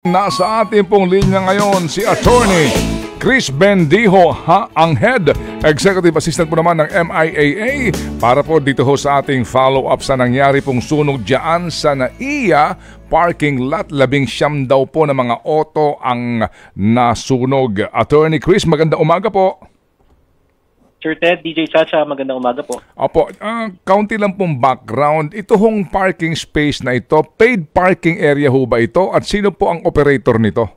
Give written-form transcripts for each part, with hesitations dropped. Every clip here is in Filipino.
Nasa ating pong linya ngayon si Attorney Chris Bendijo, ang Head Executive Assistant po naman ng MIAA para po dito ho sa ating follow-up sa nangyari pong sunog dyan sa NAIA parking lot. 19 daw po ng mga auto ang nasunog. Attorney Chris, magandang umaga po. Sir Ted, DJ Chacha, magandang umaga po. Opo, kaunti lang pong background. Ito hong parking space na ito, paid parking area ho ba ito? At sino po ang operator nito?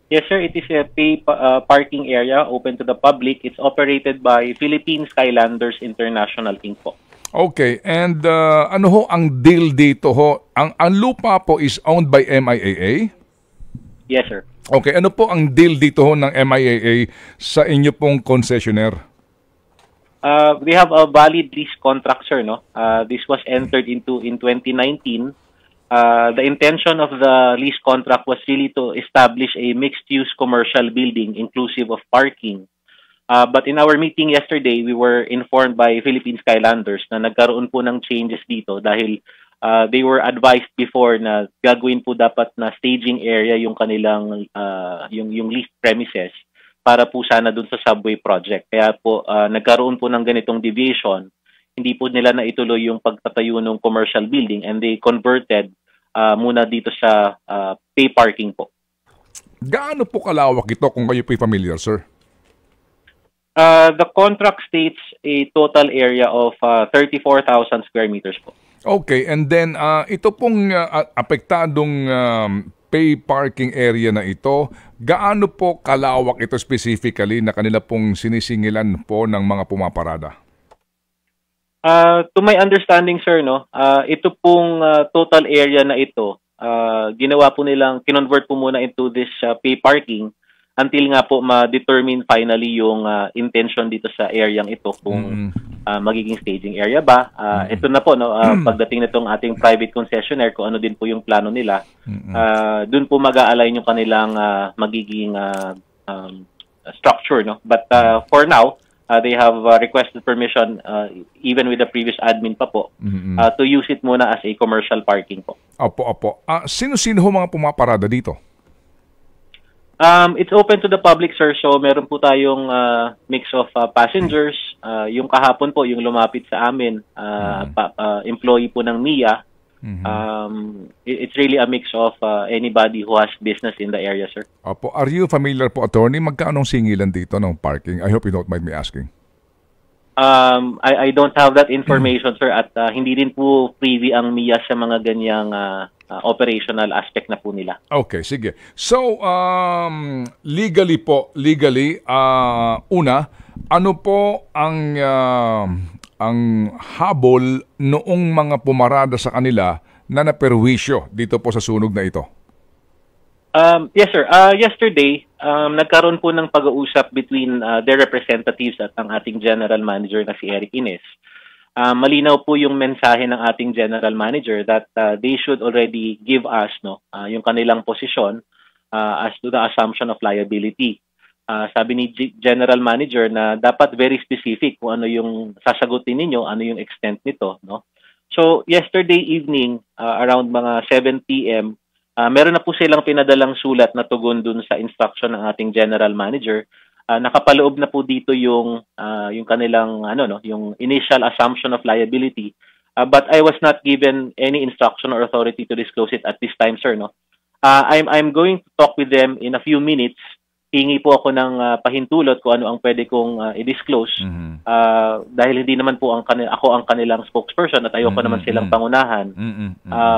Yes sir, it is a paid parking area open to the public. It's operated by Philippine Skylanders International Inc. po. Okay, and ano ho ang deal dito ho? Ang lupa po is owned by MIAA? Yes sir. Okay, ano po ang deal dito ho ng MIAA sa inyo pong concessionaire? We have a valid lease contract, sir. No? This was entered into in 2019. The intention of the lease contract was really to establish a mixed-use commercial building inclusive of parking. But in our meeting yesterday, we were informed by Philippine Skylanders na nagkaroon po ng changes dito dahil they were advised before na gagawin po dapat na staging area yung kanilang yung leased premises para po sana dun sa subway project. Kaya po nagkaroon po ng ganitong deviation. Hindi po nila na ituloy yung pagtatayo ng commercial building and they converted muna dito sa pay parking po. Gaano po kalawak ito kung kayo po'y familiar, sir? The contract states a total area of 34,000 square meters po. Okay, and then ito pong apektadong pay parking area na ito, gaano po kalawak ito specifically na kanila pong sinisingilan po ng mga pumaparada? To my understanding, sir, no, ito pong total area na ito, ginawa po nilang, kinonvert po muna into this pay parking until nga po ma-determine finally yung intention dito sa area ito kung magiging staging area ba. Ito na po, no, pagdating nitong ating private concessionaire, kung ano din po yung plano nila, dun po mag-a-align yung kanilang magiging structure. No? But for now, they have requested permission, even with the previous admin pa po, to use it muna as a commercial parking po. Opo. Sino-sino ho mga pumaparada dito? It's open to the public, sir. So meron po tayong mix of passengers. Yung kahapon po, yung lumapit sa amin, employee po ng MIA. It's really a mix of anybody who has business in the area, sir. Opo. Are you familiar po, attorney? Magkano singilan dito ng parking? I hope you don't mind me asking. I don't have that information, sir. At hindi din po privy ang MIA sa mga ganyang operational aspect na po nila. Okay, sige. So, legally, una, ano po ang habol noong mga pumarada sa kanila na naperwisyo dito po sa sunog na ito? Yes, sir. Yesterday, nagkaroon po ng pag-uusap between their representatives at ang ating general manager na si Eric Ines. Malinaw po yung mensahe ng ating general manager that they should already give us yung kanilang posisyon as to the assumption of liability. Sabi ni general manager na dapat very specific kung ano yung sasagutin ninyo, ano yung extent nito. No? So yesterday evening, around mga 7 p.m., meron na po silang pinadalang sulat na tugon dun sa instruction ng ating general manager. Nakapaloob na po dito yung kanilang yung initial assumption of liability, but I was not given any instruction or authority to disclose it at this time, sir. No, I'm going to talk with them in a few minutes. Hingi po ako ng pahintulot kung ano ang pwede kong i-disclose dahil hindi naman po ako ang kanilang spokesperson at ayoko naman silang pangunahan.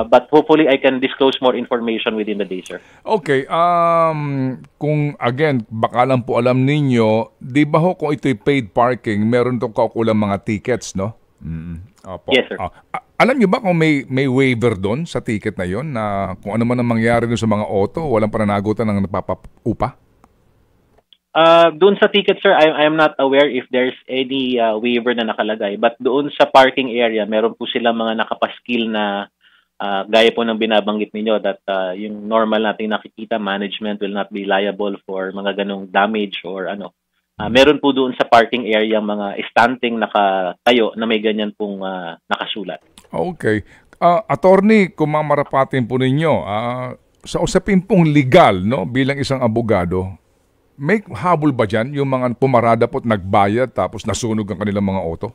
But hopefully I can disclose more information within the day, sir. Okay, kung again, baka lang po alam ninyo, di ba ho kung ito'y paid parking, meron itong kaukulang mga tickets, no? Opo. Yes, sir. Alam nyo ba kung may waiver doon sa ticket na yon na kung ano man ang mangyari doon sa mga auto, walang pananagutan ng napapaupa? Doon sa ticket, sir, I am not aware if there's any waiver na nakalagay. But doon sa parking area, meron po sila mga nakapaskil na gaya po ng binabanggit ninyo that yung normal nating nakikita, management will not be liable for mga ganong damage or ano. Meron po doon sa parking area mga estanting nakatayo na may ganyan pong nakasulat. Okay. Attorney, kung mamarapatin po ninyo, sa usapin pong legal, no, bilang isang abogado, may habol ba dyan yung mga pumarada po at nagbayad tapos nasunog ang kanilang mga auto?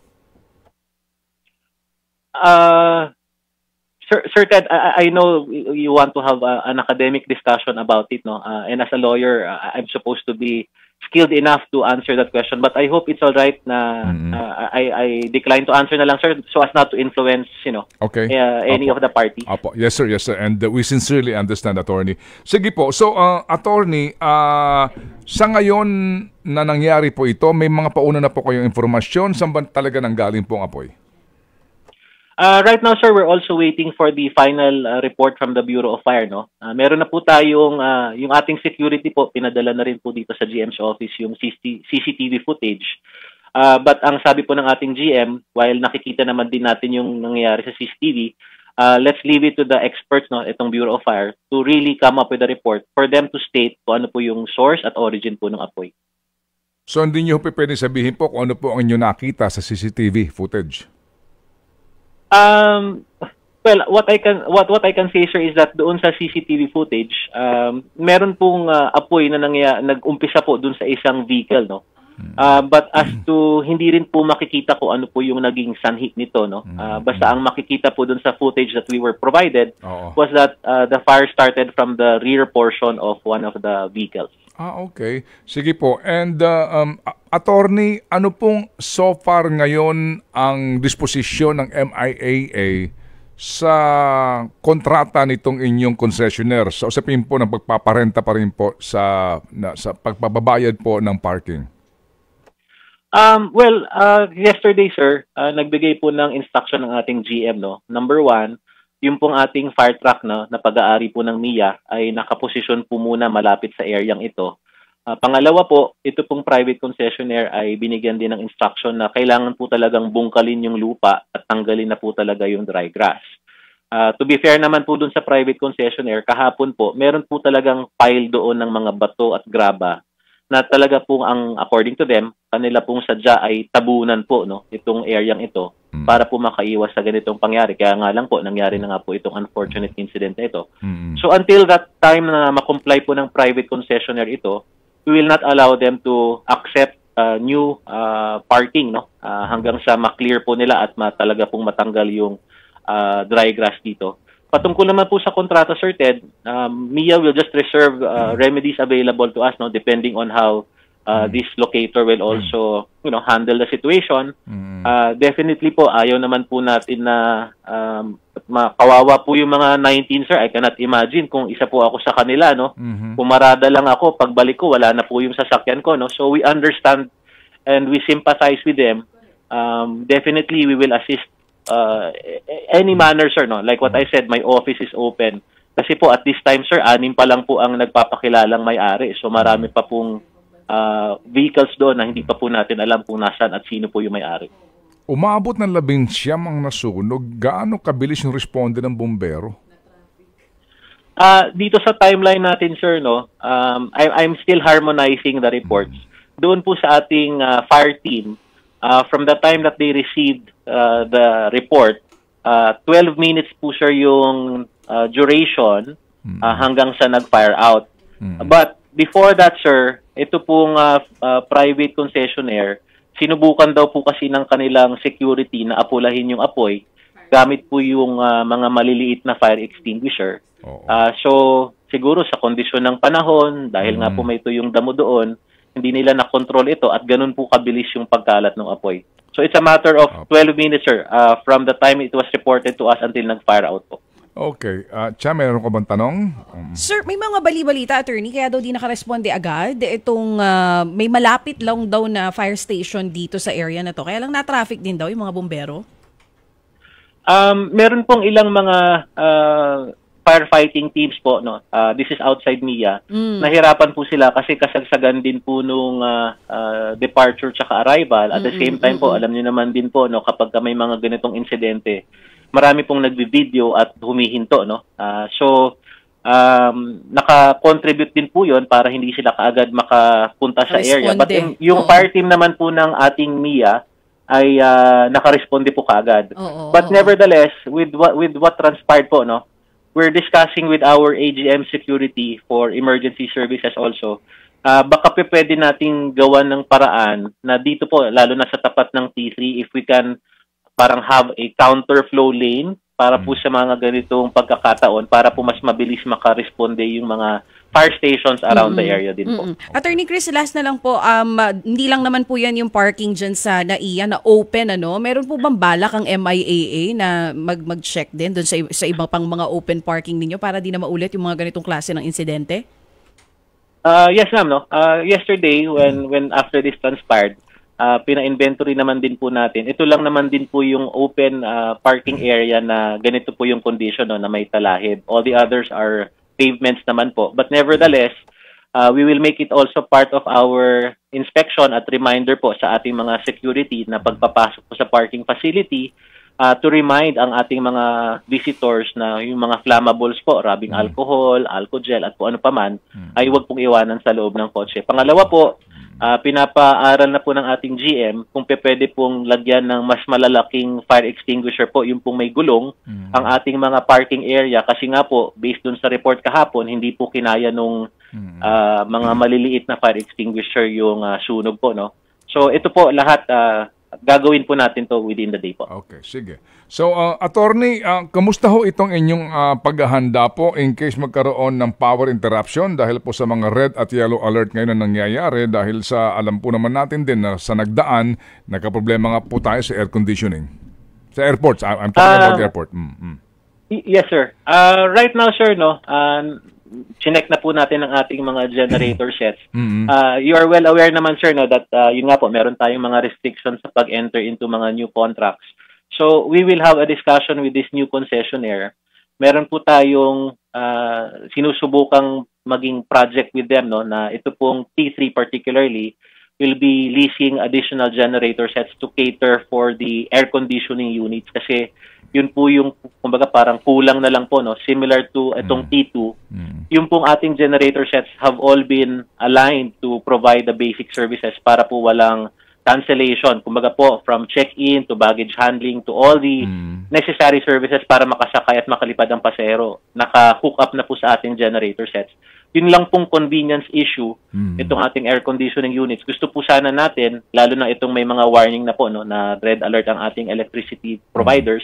Sir Ted, I know you want to have an academic discussion about it, no? And as a lawyer, I'm supposed to be skilled enough to answer that question. But I hope it's all right na I decline to answer na lang, sir, so as not to influence, Okay. any of the parties. Apo. Yes, sir. Yes, sir. And we sincerely understand, attorney. Sige po. So, attorney, sa ngayon na nangyari po ito, may mga pauna na po kayong informasyon. Saan ba talaga nanggaling po ang apoy? Right now, sir, we're also waiting for the final report from the Bureau of Fire, no? Meron na po tayong yung ating security po, pinadala na rin po dito sa GM's office yung CCTV footage. But ang sabi po ng ating GM, while nakikita naman din natin yung nangyayari sa CCTV, let's leave it to the experts, no, itong Bureau of Fire, to really come up with a report for them to state kung ano po yung source at origin po ng apoy. So, hindi niyo po pwede sabihin po kung ano po ang inyo nakita sa CCTV footage? Well, what I can say, sir, is that doon sa CCTV footage, meron pong apoy na nag-umpisa po doon sa isang vehicle, no. But as to hindi rin po makikita ko ano po yung naging sanhi nito, no. Basta ang makikita po doon sa footage that we were provided was that the fire started from the rear portion of one of the vehicles. Okay. Sige po. And attorney, ano pong so far ngayon ang disposisyon ng MIAA sa kontrata nitong inyong concessionaire? Sa usapin po ng pagpaparenta pa rin po sa pagpapabayad po ng parking. Well, yesterday, sir, nagbigay po ng instruction ng ating GM, no. Number 1, yung pong ating fire truck na pag-aari po ng MIA ay nakaposisyon po muna malapit sa areang ito. Pangalawa po, ito pong private concessionaire ay binigyan din ng instruction na kailangan po talagang bungkalin yung lupa at tanggalin na po talaga yung dry grass. To be fair naman po dun sa private concessionaire, kahapon po, meron po talagang pile doon ng mga bato at graba na talaga pong according to them, kanila pong sadya ay tabunan po, no, itong areang ito para po makaiwas sa ganitong pangyari. Kaya nga lang po, nangyari na nga po itong unfortunate incident na ito. So until that time na makomply po ng private concessionaire ito, we will not allow them to accept new parking, no, hanggang sa ma-clear po nila at talaga pong matanggal yung dry grass dito. Patungkol naman po sa kontrata, Sir Ted, MIA will just reserve remedies available to us, no, depending on how this locator will also, handle the situation. Definitely po, ayaw naman po natin na makawawa po yung mga 19, sir. I cannot imagine kung isa po ako sa kanila, no. Pumarada lang ako, pagbalik ko, wala na po yung sasakyan ko, no. So we understand and we sympathize with them. Definitely, we will assist any manner, sir, no? Like what I said, my office is open. Kasi po at this time, sir, 6 pa lang po ang nagpapakilalang may-ari. So marami pa pong vehicles doon na hindi pa po natin alam kung nasaan at sino po yung may-ari. Umabot ng 19 ang nasunog. Gaano kabilis yung responde ng bumbero? Dito sa timeline natin, sir, no, I'm still harmonizing the reports. Doon po sa ating fire team, from the time that they received the report, 12 minutes po, sir, yung duration hanggang sa nag-fire out. But before that, sir, ito pong private concessionaire, sinubukan daw po kasi ng kanilang security na apulahin yung apoy gamit po yung mga maliliit na fire extinguisher. So, siguro sa kondisyon ng panahon, dahil nga po may tuyong damo doon, hindi nila na-control ito at ganun po kabilis yung pagkalat ng apoy. So it's a matter of 12 minutes, sir, from the time it was reported to us until nag-fire out po. Okay. Cha, mayroon ka bang tanong? Sir, may mga bali-balita, attorney, kaya daw di nakaresponde agad. Itong may malapit lang daw na fire station dito sa area na to. Kaya lang na-traffic din daw yung mga bumbero? Meron pong ilang mga firefighting teams po, no. This is outside MIA. Nahirapan po sila kasi kasagsagan din po nung departure tsaka arrival. At the same time po, alam niyo naman din po, no, kapag may mga ganitong insidente, marami pong nagbi-video at humihinto, no. So naka-contribute din po 'yon para hindi sila kaagad makapunta sa area. But yung fire team naman po ng ating MIA ay naka-responde po kaagad. But nevertheless, with what transpired po, no, we're discussing with our AGM security for emergency services also. Baka pwede nating gawan ng paraan na dito po, lalo na sa tapat ng T3, if we can parang have a counterflow lane para po sa mga ganitong pagkakataon para po mas mabilis makaresponde yung mga fire stations around the area din po. Attorney Chris, last na lang po, hindi lang naman po yan yung parking dyan sa NAIA na open, ano? Meron po bang balak ang MIAA na mag-check din doon sa ibang pang mga open parking ninyo para di na maulit yung mga ganitong klase ng insidente? Yes ma'am, no? Yesterday, when after this transpired, pina-inventory naman din po natin. Ito lang naman din po yung open parking area na ganito po yung condition, no, na may talahib. All the others are pavements naman po. But nevertheless, we will make it also part of our inspection at reminder po sa ating mga security na pagpapasok po sa parking facility to remind ang ating mga visitors na yung mga flammables po, rabing alcohol, alcohol gel at kung ano paman, ay huwag pong iwanan sa loob ng kotse. Pangalawa po, pinapaaral na po ng ating GM kung pwede pong lagyan ng mas malalaking fire extinguisher po, yung pong may gulong, ang ating mga parking area. Kasi nga po, based dun sa report kahapon, hindi po kinaya nung mga maliliit na fire extinguisher yung sunog po, no? So ito po lahat, gagawin po natin to within the day po. Okay, sige. So, attorney, kamusta ho itong inyong paghahanda po in case magkaroon ng power interruption dahil po sa mga red at yellow alert ngayon na nangyayari dahil sa alam po naman natin din na sa nagdaan, nagkaproblema nga po tayo sa air conditioning. Sa airports, I'm talking about the airport. Yes, sir. Right now, sir, no, chinek na po natin ang ating mga generator sets. You are well aware naman, sir, no, that yun nga po, meron tayong mga restrictions sa pag-enter into mga new contracts. So, we will have a discussion with this new concessionaire. Meron po tayong sinusubukang maging project with them, no, na ito pong T3 particularly will be leasing additional generator sets to cater for the air conditioning units kasi yun po yung, kumbaga parang kulang na lang po, no, similar to itong T2. Yung pong ating generator sets have all been aligned to provide the basic services para po walang cancellation. Kumbaga po, from check-in to baggage handling to all the necessary services para makasakay at makalipad ang pasahero. Naka-hook up na po sa ating generator sets. Yun lang pong convenience issue, itong ating air conditioning units. Gusto po sana natin, lalo na itong may mga warning na po, no, na red alert ang ating electricity providers.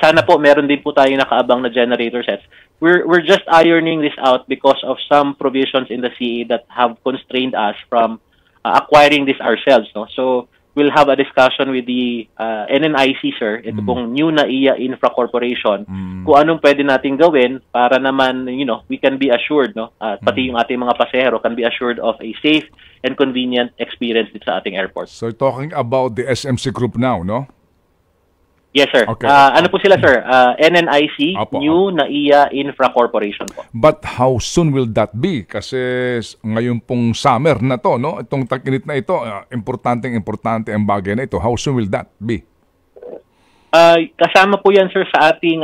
Sana po meron din po tayong nakaabang na generator sets. We're just ironing this out because of some provisions in the CA that have constrained us from acquiring this ourselves, no? So we'll have a discussion with the NNIC, sir, ito pong new NAIA Infra Corporation, kung anong pwede natin gawin para naman, you know, we can be assured, no, pati yung ating mga pasahero can be assured of a safe and convenient experience dito sa ating airport. So talking about the SMC Group now, no? Yes, sir. Okay. Ano po sila, sir? NNIC, New NAIA Infra Corporation po. But how soon will that be? Kasi ngayon pong summer na to, no? Itong tag-init na ito, importante ang bagay na ito. How soon will that be? Kasama po yan, sir, sa ating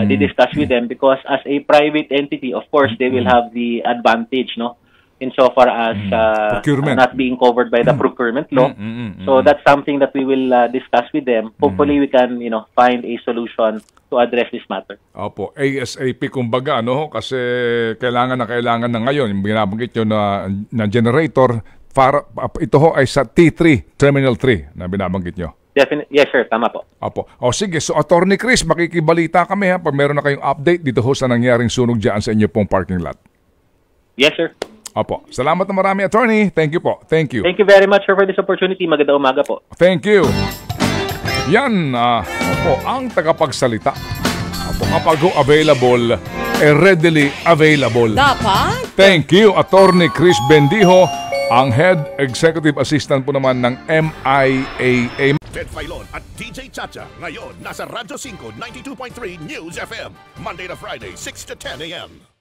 di-discuss with them because as a private entity, of course, they will have the advantage, no? Insofar as not being covered by the procurement law. So that's something that we will discuss with them. Hopefully we can, you know, find a solution to address this matter. Opo, ASAP kumbaga, no? Kasi kailangan na ngayon, yung binabanggit nyo na generator, para, ito ho ay sa T3, Terminal 3 na binabanggit nyo. Yes, sir. Tama po. Opo. O sige, so Attorney Chris, makikibalita kami ha pag meron na kayong update dito ho sa nangyaring sunog dyan sa inyo pong parking lot. Yes, sir. Opo. Salamat na marami, Attorney. Thank you po. Thank you. Thank you very much for this opportunity. Magandang umaga po. Thank you. Yan, opo, ang tagapagsalita. Opo, kapag available, readily available. Dapat. Thank you, Attorney Chris Bendijo, ang Head Executive Assistant po naman ng MIAA. Ted Filon at DJ Chacha. Ngayon, nasa Radyo 5, 92.3 News FM. Monday to Friday, 6 to 10 a.m.